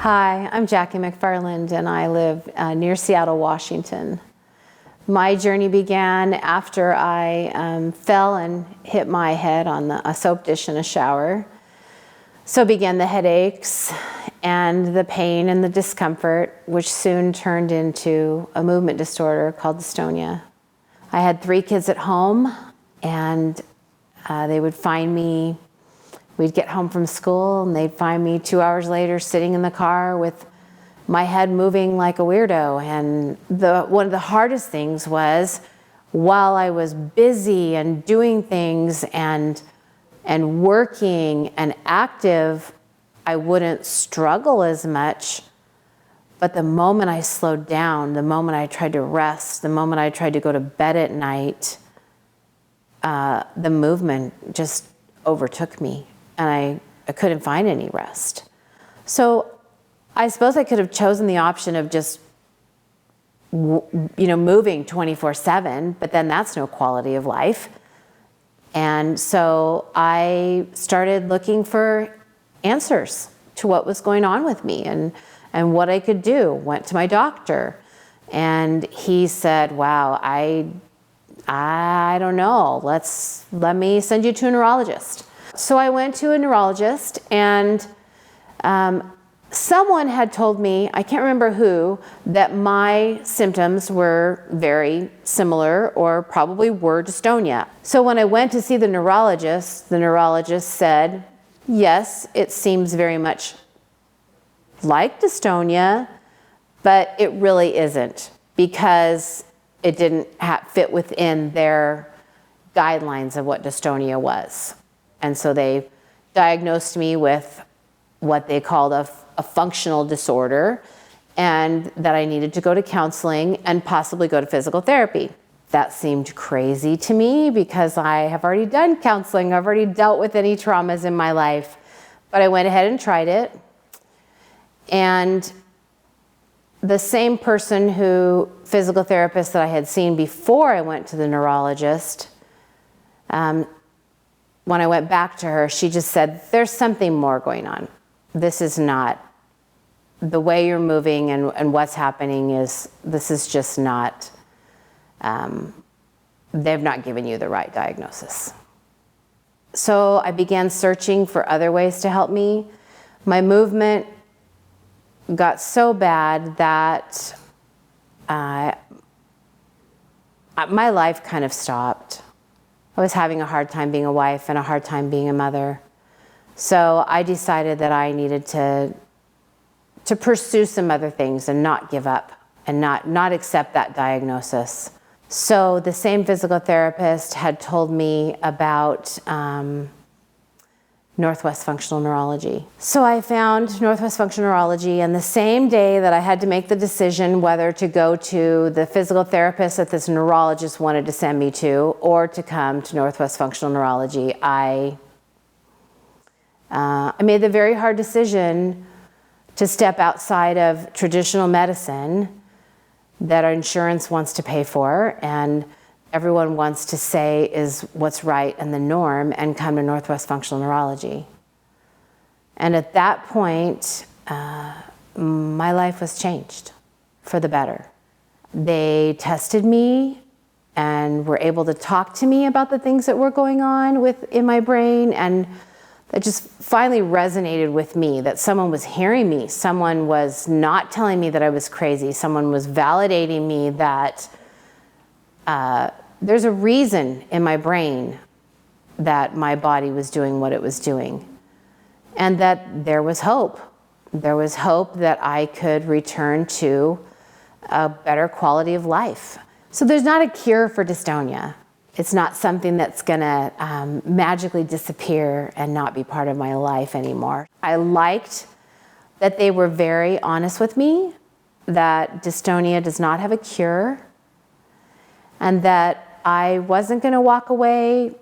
Hi, I'm Jacki McFarland and I live near Seattle, Washington. My journey began after I fell and hit my head on a soap dish in a shower. So began the headaches and the pain and the discomfort, which soon turned into a movement disorder called dystonia. I had 3 kids at home, and they would find me. We'd get home from school and they'd find me 2 hours later sitting in the car with my head moving like a weirdo. And one of the hardest things was, while I was busy and doing things and working and active, I wouldn't struggle as much. But the moment I slowed down, the moment I tried to rest, the moment I tried to go to bed at night, the movement just overtook me. And I couldn't find any rest. So I suppose I could have chosen the option of just, moving 24/7, but then that's no quality of life. And so I started looking for answers to what was going on with me and what I could do. Went to my doctor, and he said, "Wow, I don't know. Let me send you to a neurologist." So I went to a neurologist, and someone had told me, I can't remember who, that my symptoms were very similar or probably were dystonia. So when I went to see the neurologist said, yes, it seems very much like dystonia, but it really isn't, because it didn't fit within their guidelines of what dystonia was. And so they diagnosed me with what they called a functional disorder, and that I needed to go to counseling and possibly go to physical therapy. That seemed crazy to me because I have already done counseling. I've already dealt with any traumas in my life. But I went ahead and tried it. And the same physical therapist that I had seen before I went to the neurologist, when I went back to her, she just said, there's something more going on. This is not the way you're moving, and what's happening this is just not, they've not given you the right diagnosis. So I began searching for other ways to help me. My movement got so bad that my life kind of stopped. I was having a hard time being a wife and a hard time being a mother. So I decided that I needed to pursue some other things and not give up and not accept that diagnosis. So the same physical therapist had told me about Northwest Functional Neurology. So I found Northwest Functional Neurology, and the same day that I had to make the decision whether to go to the physical therapist that this neurologist wanted to send me to, or to come to Northwest Functional Neurology, I made the very hard decision to step outside of traditional medicine that our insurance wants to pay for and everyone wants to say is what's right and the norm, and come to Northwest Functional Neurology. And at that point, my life was changed for the better. They tested me and were able to talk to me about the things that were going on in my brain, and that just finally resonated with me, that someone was hearing me, someone was not telling me that I was crazy, someone was validating me that there's a reason in my brain that my body was doing what it was doing, and that there was hope. There was hope that I could return to a better quality of life. So there's not a cure for dystonia. It's not something that's gonna magically disappear and not be part of my life anymore. I liked that they were very honest with me, that dystonia does not have a cure, and that I wasn't gonna walk away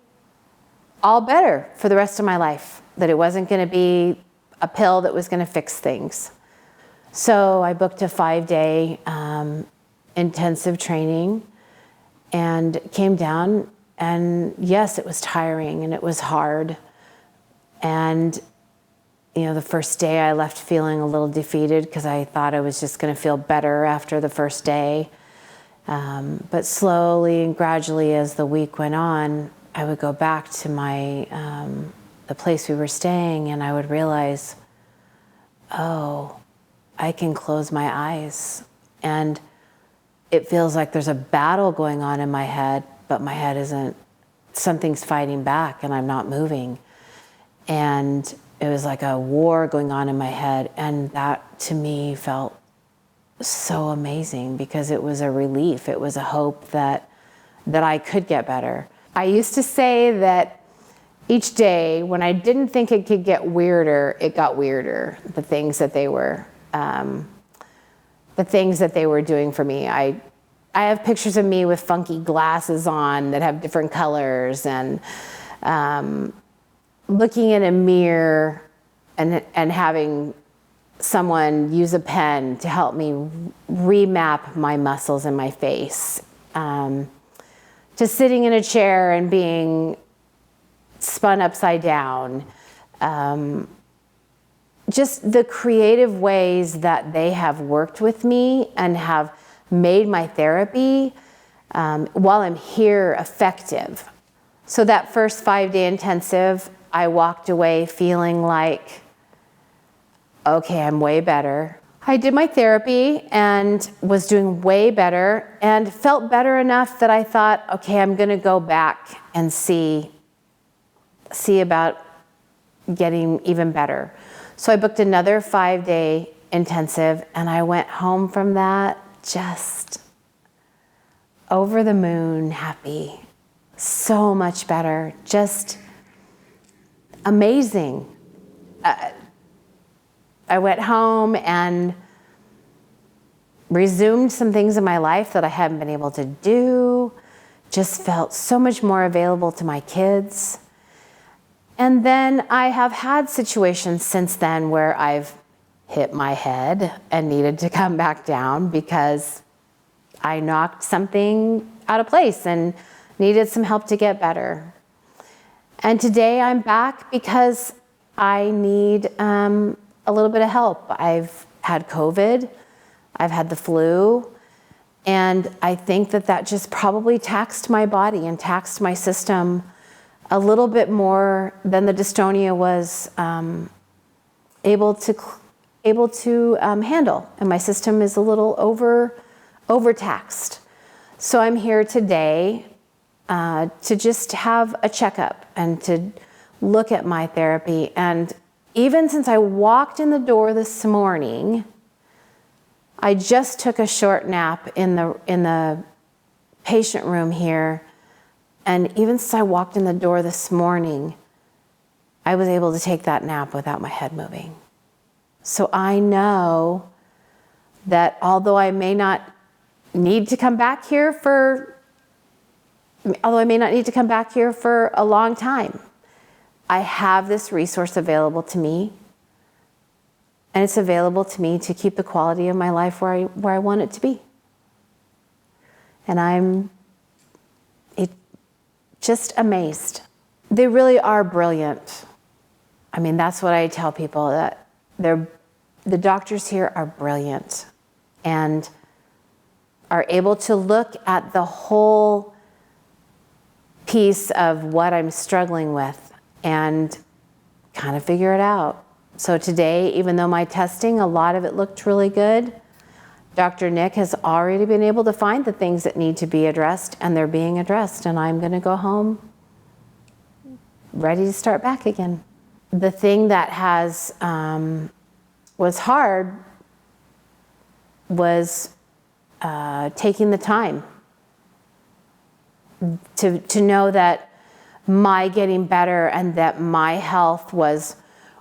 all better for the rest of my life, that it wasn't gonna be a pill that was gonna fix things. So I booked a 5-day intensive training and came down, and yes, it was tiring and it was hard. And the first day I left feeling a little defeated because I thought I was just going to feel better after the first day. But slowly and gradually as the week went on, I would go back to the place we were staying, and I would realize, oh, I can close my eyes. And it feels like there's a battle going on in my head, but my head isn't, something's fighting back and I'm not moving. And it was like a war going on in my head. And that to me felt so amazing because it was a relief. It was a hope that I could get better. I used to say that each day when I didn't think it could get weirder, it got weirder. The things that they were doing for me. I have pictures of me with funky glasses on that have different colors, and looking in a mirror and having someone use a pen to help me remap my muscles in my face. To sitting in a chair and being spun upside down. Just the creative ways that they have worked with me and have made my therapy while I'm here effective. So that first 5-day intensive, I walked away feeling like, okay, I'm way better. I did my therapy and was doing way better and felt better enough that I thought, okay, I'm gonna go back and see about getting even better. So I booked another 5-day intensive, and I went home from that just over the moon happy. So much better, just amazing. I went home and resumed some things in my life that I hadn't been able to do, just felt so much more available to my kids. And then I have had situations since then where I've hit my head and needed to come back down because I knocked something out of place and needed some help to get better. And today I'm back because I need a little bit of help. I've had COVID, I've had the flu, and I think that just probably taxed my body and taxed my system a little bit more than the dystonia was able to handle, and my system is a little overtaxed. So I'm here today to just have a checkup and to look at my therapy. And even since I walked in the door this morning, I just took a short nap in the patient room here. And even since I walked in the door this morning, I was able to take that nap without my head moving. So I know that although I may not need to come back here for a long time, I have this resource available to me, and it's available to me to keep the quality of my life where I want it to be. And I'm just amazed. They really are brilliant. I mean, that's what I tell people, that the doctors here are brilliant and are able to look at the whole piece of what I'm struggling with and kind of figure it out. So today, even though my testing, a lot of it looked really good, Dr. Nick has already been able to find the things that need to be addressed, and they're being addressed, and I'm gonna go home ready to start back again. The thing that was hard was taking the time to know that my getting better and that my health was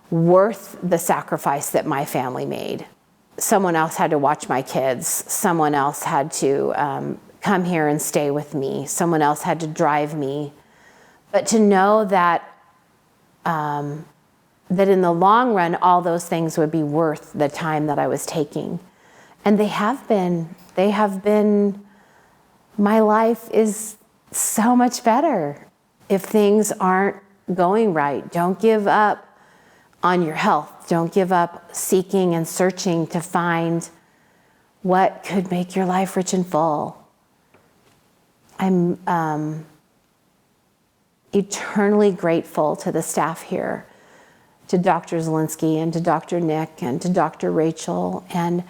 worth the sacrifice that my family made. Someone else had to watch my kids. Someone else had to come here and stay with me. Someone else had to drive me. But to know that that in the long run, all those things would be worth the time that I was taking. And they have been. They have been. My life is so much better. If things aren't going right, don't give up on your health. Don't give up seeking and searching to find what could make your life rich and full. I'm eternally grateful to the staff here, to Dr. Zielinski and to Dr. Nick and to Dr. Rachel, and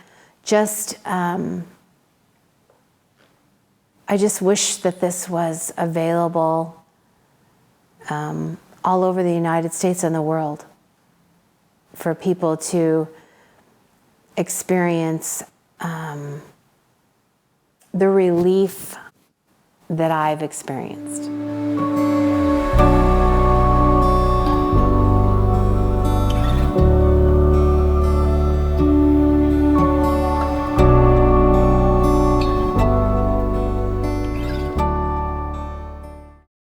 just, I just wish that this was available all over the United States and the world for people to experience the relief that I've experienced.